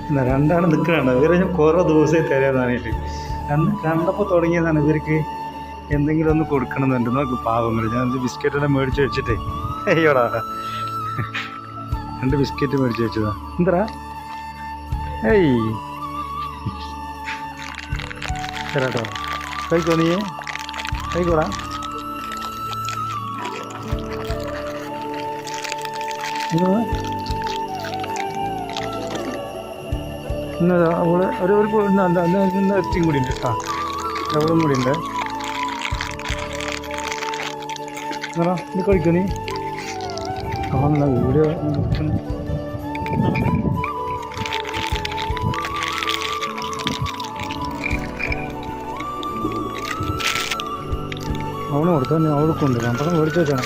എന്നാ രണ്ടാണ് നിൽക്കണുണ്ട്. ഇവരെ ഞാൻ കുറേ ദിവസമായി തരാനായിട്ട് കണ്ടപ്പോൾ തുടങ്ങിയതാണ്. ഇവർക്ക് എന്തെങ്കിലും ഒന്ന് കൊടുക്കണമെന്നുണ്ട്. നോക്ക് പാവങ്ങൾ. ഞാൻ ബിസ്ക്കറ്റെല്ലാം മേടിച്ച് വെച്ചിട്ടേ അയ്യോടാ 2 ബിസ്ക്കറ്റ് മേടിച്ച് വെച്ചതാ. എന്താ ഏയ് തരാട്ടോ, കഴിക്കോ നീ? കഴിക്കോടാ. എന്നതാ അവള് ഒരു ഇറച്ചിയും കൂടി ഉണ്ട് കേട്ടോ. അവളും കൂടി ഉണ്ട്. എന്നാ ഇത് കഴിക്കോ നീ? കാണുന്ന വീഡിയോ അവന് കൊടുത്തു. അവൾക്കുണ്ട്. നമ്മളെ മേടിച്ച് വെച്ചാണ്.